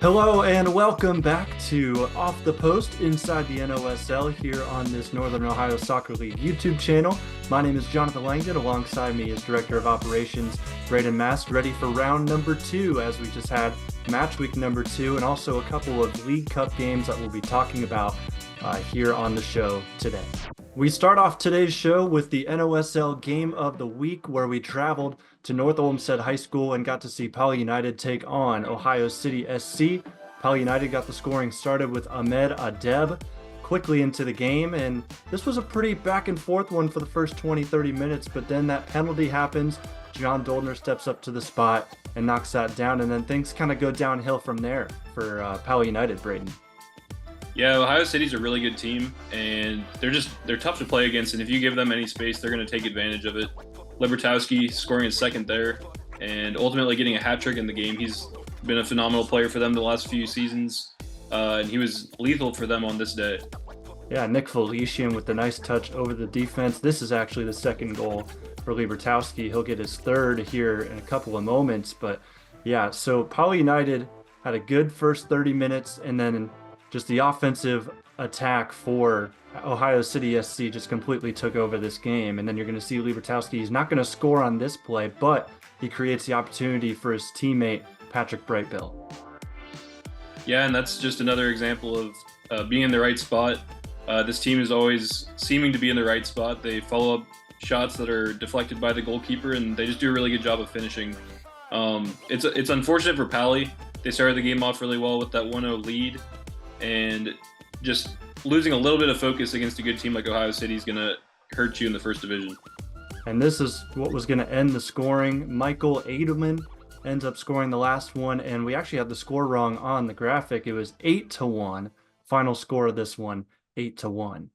Hello and welcome back to Off the Post inside the NOSL here on this Northern Ohio Soccer League YouTube channel. My name is Jonathan Langdon. Alongside me is Director of Operations Braden Mast, ready for round number 2 as we just had match week number 2 and also a couple of League Cup games that we'll be talking about here on the show today. We start off today's show with the NOSL Game of the Week, where we traveled to North Olmsted High School and got to see Pali United take on Ohio City SC. Pali United got the scoring started with Ahmed Adeb quickly into the game, and this was a pretty back and forth one for the first 20-30 minutes, but then that penalty happens. John Doldner steps up to the spot and knocks that down, and then things kind of go downhill from there for Pali United, Braden. Yeah, Ohio City's a really good team, and they're tough to play against, and if you give them any space, they're going to take advantage of it. Libertowski scoring his second there, and ultimately getting a hat trick in the game. He's been a phenomenal player for them the last few seasons, and he was lethal for them on this day. Yeah, Nick Felician with the nice touch over the defense. This is actually the second goal for Libertowski. He'll get his third here in a couple of moments, but yeah, so Pali United had a good first 30 minutes, and then just the offensive attack for Ohio City SC just completely took over this game. And then you're going to see Libertowski. He's not going to score on this play, but he creates the opportunity for his teammate, Patrick Brightbill. Yeah, and that's just another example of being in the right spot. This team is always seeming to be in the right spot. They follow up shots that are deflected by the goalkeeper, and they just do a really good job of finishing. It's unfortunate for Pali. They started the game off really well with that 1-0 lead, and just losing a little bit of focus against a good team like Ohio City is going to hurt you in the first division. And this is what was going to end the scoring. Michael Edelman ends up scoring the last one, and we actually had the score wrong on the graphic. It was 8-1. Final score of this one, 8-1.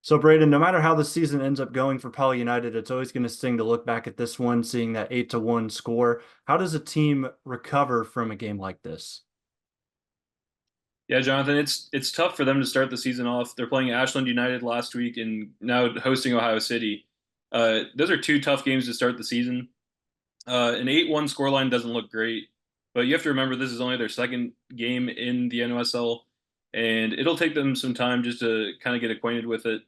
So, Braden, no matter how the season ends up going for Pali United, it's always going to sting to look back at this one, seeing that 8-1 score. How does a team recover from a game like this? Yeah, Jonathan, it's tough for them to start the season off. They're playing Ashland United last week and now hosting Ohio City. Those are two tough games to start the season. An 8-1 scoreline doesn't look great, but you have to remember this is only their second game in the NOSL, and it'll take them some time just to kind of get acquainted with it.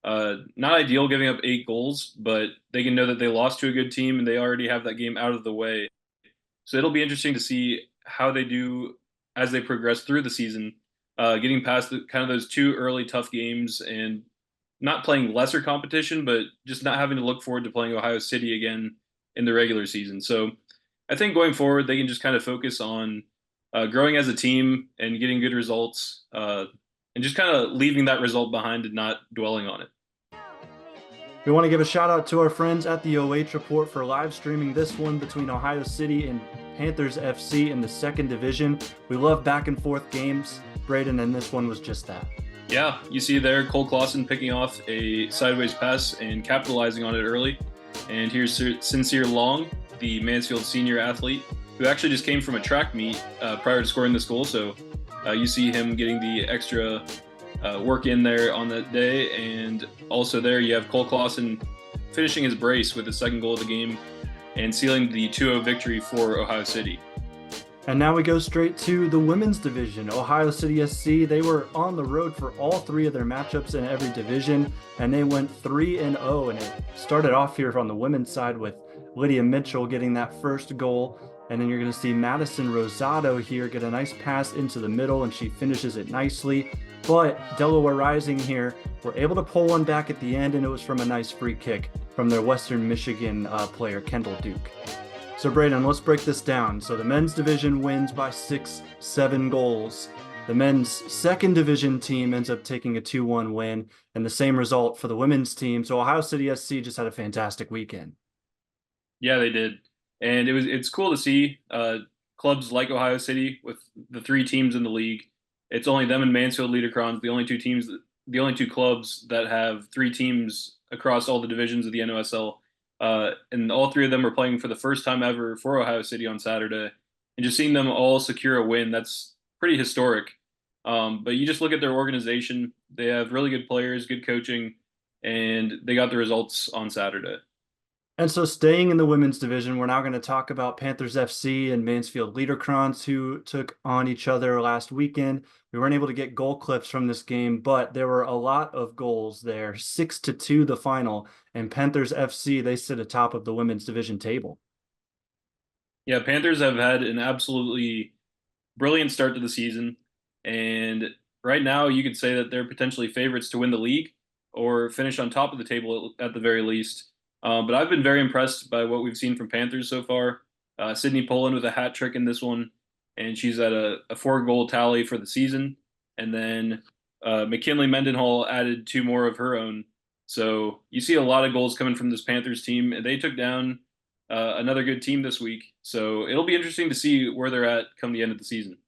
Not ideal giving up 8 goals, but they can know that they lost to a good team and they already have that game out of the way. So it'll be interesting to see how they do as they progress through the season, getting past kind of those 2 early tough games and not playing lesser competition, but just not having to look forward to playing Ohio City again in the regular season. So I think going forward, they can just kind of focus on growing as a team and getting good results, and just kind of leaving that result behind and not dwelling on it. We want to give a shout out to our friends at the OH Report for live streaming this one between Ohio City and Panthers FC in the second division. We love back and forth games, Braden, and this one was just that. Yeah, you see there Cole Clausen picking off a sideways pass and capitalizing on it early. And here's Sincere Long, the Mansfield senior athlete, who actually just came from a track meet prior to scoring this goal. So you see him getting the extra work in there on that day. And also there you have Cole Clausen finishing his brace with his second goal of the game and sealing the 2-0 victory for Ohio City. And now we go straight to the women's division. Ohio City SC, they were on the road for all 3 of their matchups in every division, and they went 3-0. And it started off here on the women's side with Lydia Mitchell getting that first goal. And then you're going to see Madison Rosado here get a nice pass into the middle, and she finishes it nicely. But Delaware Rising here were able to pull one back at the end, and it was from a nice free kick from their Western Michigan player, Kendall Duke. So, Braden, let's break this down. So the men's division wins by 6-7 goals. The men's second division team ends up taking a 2-1 win, and the same result for the women's team. So Ohio City SC just had a fantastic weekend. Yeah, they did. And it's cool to see clubs like Ohio City with the 3 teams in the league. It's only them and Mansfield Liederkranz, the only two clubs that have 3 teams across all the divisions of the NOSL. And all 3 of them are playing for the first time ever for Ohio City on Saturday. And just seeing them all secure a win, that's pretty historic. But you just look at their organization. They have really good players, good coaching, and they got the results on Saturday. And so, staying in the women's division, we're now going to talk about Panthers FC and Mansfield Liederkranz, who took on each other last weekend. We weren't able to get goal clips from this game, but there were a lot of goals there. 6-2 the final, and Panthers FC, they sit atop of the women's division table. Yeah, Panthers have had an absolutely brilliant start to the season, and right now you could say that they're potentially favorites to win the league or finish on top of the table at the very least. But I've been very impressed by what we've seen from Panthers so far. Sydney Poland with a hat trick in this one, and she's at a 4 goal tally for the season. And then McKinley Mendenhall added 2 more of her own. So you see a lot of goals coming from this Panthers team, and they took down another good team this week. So it'll be interesting to see where they're at come the end of the season.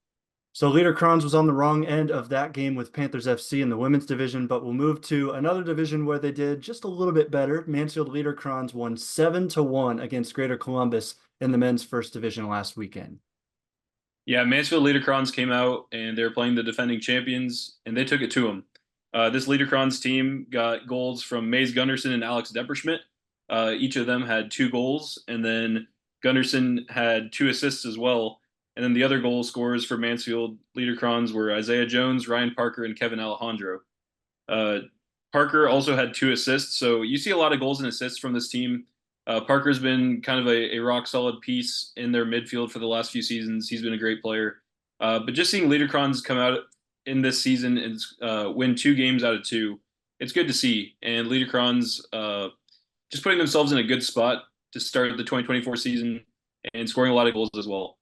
So Liederkranz was on the wrong end of that game with Panthers FC in the women's division, but we'll move to another division where they did just a little bit better. Mansfield Liederkranz won 7-1 against Greater Columbus in the men's first division last weekend. Yeah, Mansfield Liederkranz came out and they were playing the defending champions, and they took it to them. This Liederkranz team got goals from Maze Gunderson and Alex Depperschmidt. Each of them had 2 goals, and then Gunderson had 2 assists as well. And then the other goal scorers for Mansfield Liederkranz were Isaiah Jones, Ryan Parker, and Kevin Alejandro. Uh, Parker also had 2 assists, so you see a lot of goals and assists from this team. Parker's been kind of a rock solid piece in their midfield for the last few seasons. He's been a great player. But just seeing Liederkranz come out in this season and win 2 games out of 2, it's good to see. And Liederkranz just putting themselves in a good spot to start the 2024 season and scoring a lot of goals as well.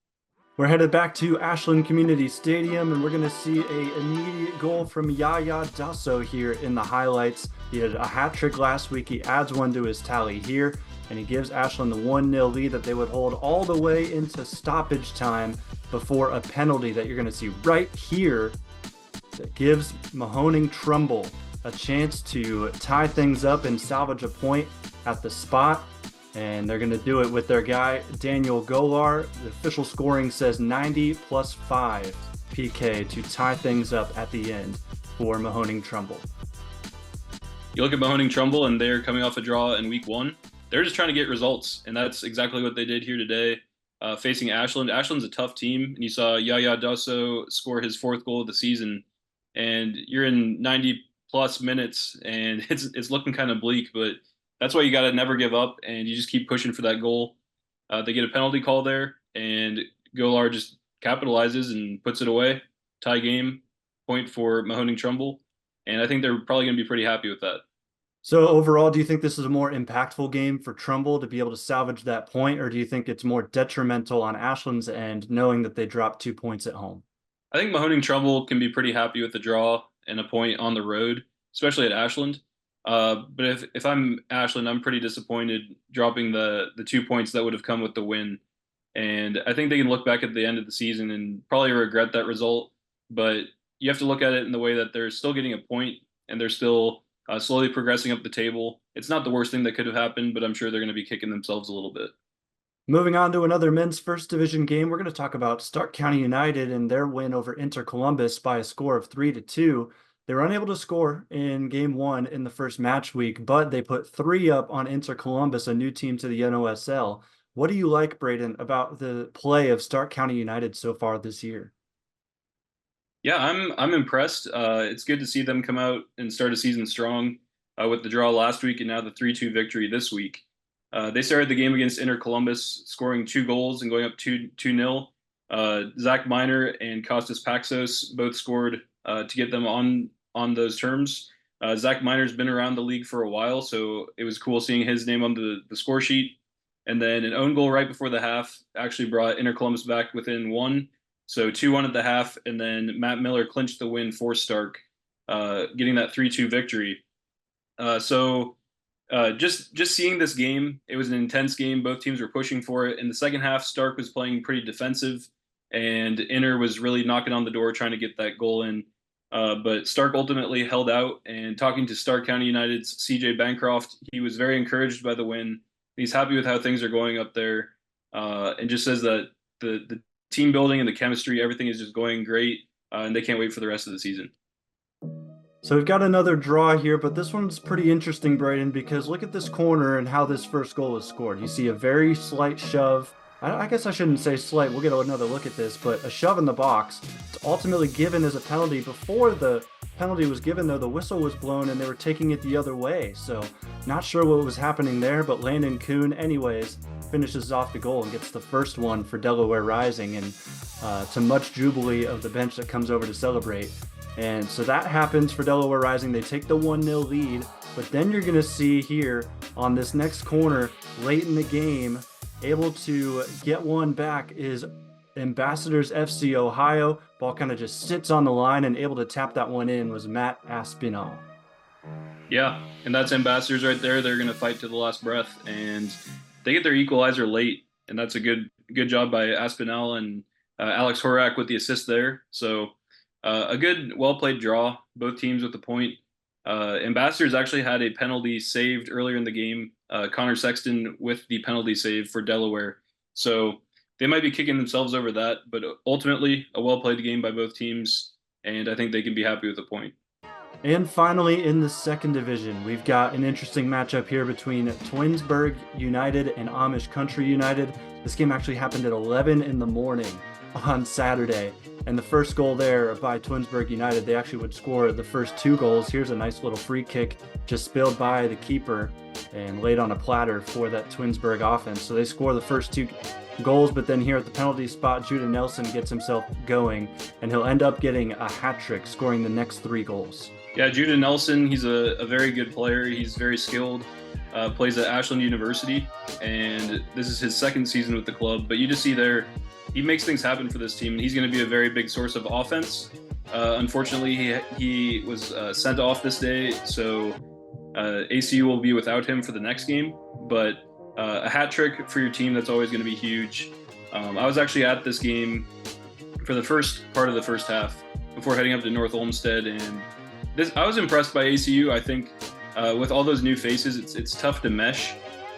We're headed back to Ashland Community Stadium, and we're going to see an immediate goal from Yaya Dasso here in the highlights. He had a hat trick last week. He adds one to his tally here, and he gives Ashland the 1-0 lead that they would hold all the way into stoppage time before a penalty that you're going to see right here that gives Mahoning Trumbull a chance to tie things up and salvage a point at the spot. And they're going to do it with their guy, Daniel Golar. The official scoring says 90 plus 5 PK to tie things up at the end for Mahoning Trumbull. You look at Mahoning Trumbull, and they're coming off a draw in week 1. They're just trying to get results, and that's exactly what they did here today, facing Ashland. Ashland's a tough team, and you saw Yaya Dasso score his 4th goal of the season, and you're in 90-plus minutes, and it's looking kind of bleak, but that's why you got to never give up, and you just keep pushing for that goal. They get a penalty call there, and Golar just capitalizes and puts it away. Tie game, point for Mahoning Trumbull, and I think they're probably going to be pretty happy with that. So overall, do you think this is a more impactful game for Trumbull to be able to salvage that point, or do you think it's more detrimental on Ashland's end, knowing that they dropped 2 points at home? I think Mahoning Trumbull can be pretty happy with the draw and a point on the road, especially at Ashland. But if I'm Ashland, I'm pretty disappointed dropping the 2 points that would have come with the win. And I think they can look back at the end of the season and probably regret that result. But you have to look at it in the way that they're still getting a point and they're still slowly progressing up the table. It's not the worst thing that could have happened, but I'm sure they're going to be kicking themselves a little bit. Moving on to another men's first division game, we're going to talk about Stark County United and their win over Inter Columbus by a score of 3-2. They were unable to score in game 1 in the first match week, but they put 3 up on Inter Columbus, a new team to the NOSL. What do you like, Braden, about the play of Stark County United so far this year? Yeah, I'm impressed. It's good to see them come out and start a season strong with the draw last week and now the 3-2 victory this week. They started the game against Inter Columbus, scoring 2 goals and going up 2-0. Zach Miner and Kostas Paxos both scored to get them on those terms. Zach Miner's been around the league for a while, so it was cool seeing his name on the score sheet. And then an own goal right before the half actually brought Inter Columbus back within 1. So 2-1 at the half, and then Matt Miller clinched the win for Stark, getting that 3-2 victory. Just seeing this game, it was an intense game. Both teams were pushing for it. In the second half, Stark was playing pretty defensive, and Inter was really knocking on the door trying to get that goal in. But Stark ultimately held out, and talking to Stark County United's CJ Bancroft, he was very encouraged by the win. He's happy with how things are going up there, and just says that the team building and the chemistry, everything is just going great, and they can't wait for the rest of the season. So we've got another draw here, but this one's pretty interesting, Braden, because look at this corner and how this first goal is scored. You see a very slight shove. I guess I shouldn't say slight. We'll get another look at this, but a shove in the box. It's ultimately given as a penalty. Before the penalty was given, though, the whistle was blown and they were taking it the other way. So not sure what was happening there, but Landon Kuhn, anyways, finishes off the goal and gets the first one for Delaware Rising, and to much jubilee of the bench that comes over to celebrate. And so that happens for Delaware Rising. They take the 1-0 lead, but then you're going to see here on this next corner late in the game, able to get one back is Ambassadors FC Ohio. Ball kind of just sits on the line, and able to tap that one in was Matt Aspinall. Yeah, and that's Ambassadors right there. They're going to fight to the last breath, and they get their equalizer late, and that's a good job by Aspinall and Alex Horak with the assist there. So a good, well-played draw, both teams with the point. Ambassadors actually had a penalty saved earlier in the game. Connor Sexton with the penalty save for Delaware. So they might be kicking themselves over that, but ultimately a well-played game by both teams, and I think they can be happy with the point. And finally, in the second division, we've got an interesting matchup here between Twinsburg United and Amish Country United. This game actually happened at 11 in the morning on Saturday. And the first goal there by Twinsburg United, they actually would score the first two goals. Here's a nice little free kick just spilled by the keeper and laid on a platter for that Twinsburg offense. So they score the first two goals, but then here at the penalty spot, Judah Nelson gets himself going, and he'll end up getting a hat trick, scoring the next three goals. Yeah, Judah Nelson, he's a very good player. He's very skilled, plays at Ashland University, and this is his second season with the club. But you just see there, he makes things happen for this team, and he's going to be a very big source of offense. Unfortunately, he was sent off this day, so ACU will be without him for the next game. But a hat trick for your team, that's always going to be huge. I was actually at this game for the first part of the first half before heading up to North Olmsted, and I was impressed by ACU. I think with all those new faces, it's tough to mesh,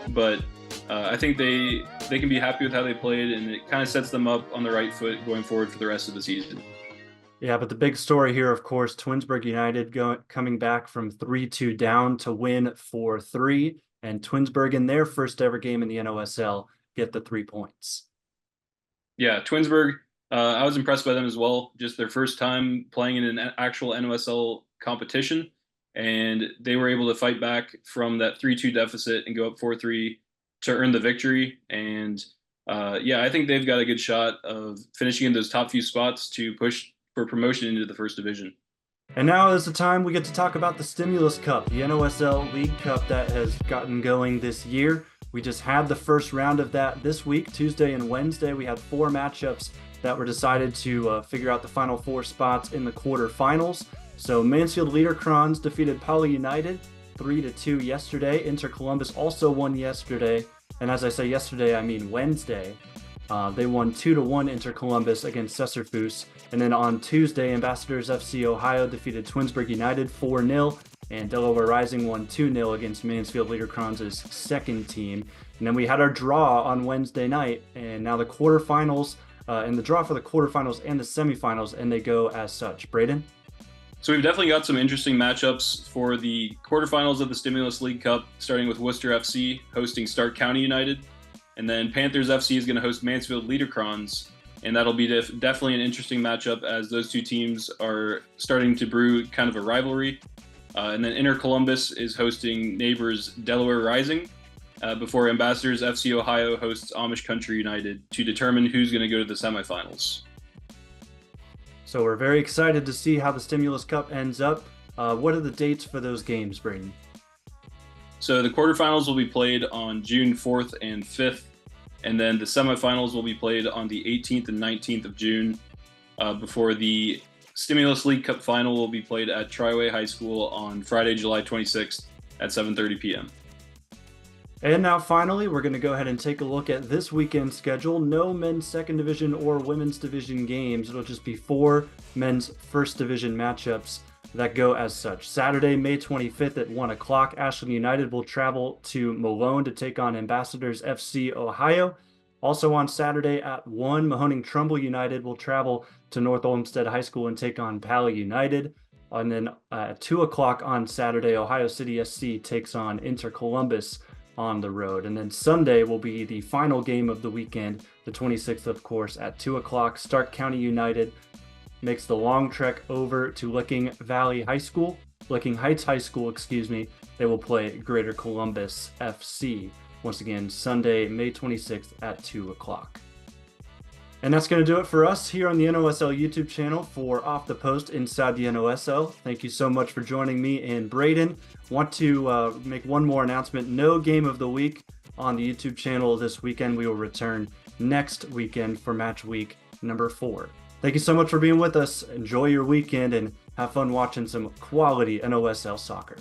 but I think they can be happy with how they played, and it kind of sets them up on the right foot going forward for the rest of the season. Yeah, but the big story here, of course, Twinsburg United coming back from 3-2 down to win 4-3, and Twinsburg in their first ever game in the NOSL get the 3 points. Yeah, Twinsburg, I was impressed by them as well. Just their first time playing in an actual NOSL competition, and they were able to fight back from that 3-2 deficit and go up 4-3 to earn the victory. And yeah, I think they've got a good shot of finishing in those top few spots to push for promotion into the first division. And now is the time we get to talk about the Stimulus Cup, the NOSL League Cup that has gotten going this year. We just had the first round of that this week, Tuesday and Wednesday. We had 4 matchups that were decided to figure out the final 4 spots in the quarterfinals. So Mansfield Liederkranz defeated Pauli United 3-2 yesterday. Inter Columbus also won yesterday. And as I say yesterday, I mean Wednesday. They won 2-1 Inter Columbus against Sesserfoos. And then on Tuesday, Ambassadors FC Ohio defeated Twinsburg United 4-0. And Delaware Rising won 2-0 against Mansfield Liederkranz's second team. And then we had our draw on Wednesday night. And now the quarterfinals, and the draw for the quarterfinals and the semifinals, and they go as such. Braden? So we've definitely got some interesting matchups for the quarterfinals of the Stimulus League Cup, starting with Worcester FC hosting Stark County United. And then Panthers FC is going to host Mansfield Liederkranz. And that'll be definitely an interesting matchup, as those two teams are starting to brew kind of a rivalry. And then Inter Columbus is hosting neighbors Delaware Rising, before Ambassadors FC Ohio hosts Amish Country United to determine who's going to go to the semifinals. So we're very excited to see how the Stimulus Cup ends up. What are the dates for those games, Braden? So the quarterfinals will be played on June 4th and 5th, and then the semifinals will be played on the 18th and 19th of June, before the Stimulus League Cup final will be played at Triway High School on Friday, July 26th at 7:30 p.m. And now finally, we're going to go ahead and take a look at this weekend's schedule. No men's second division or women's division games. It'll just be 4 men's first division matchups that go as such. Saturday, May 25th at 1 o'clock, Ashland United will travel to Malone to take on Ambassadors FC Ohio. Also on Saturday at 1, Mahoning Trumbull United will travel to North Olmsted High School and take on Paoli United. And then at 2 o'clock on Saturday, Ohio City SC takes on Inter Columbus on the road. And then Sunday will be the final game of the weekend, the 26th, of course, at 2 o'clock. Stark County United makes the long trek over to Licking Heights High School, excuse me. They will play Greater Columbus FC. Once again, Sunday, May 26th at 2 o'clock. And that's going to do it for us here on the NOSL YouTube channel for Off the Post Inside the NOSL. Thank you so much for joining me and Braden. Want to make one more announcement. No game of the week on the YouTube channel this weekend. We will return next weekend for match week number 4. Thank you so much for being with us. Enjoy your weekend and have fun watching some quality NOSL soccer.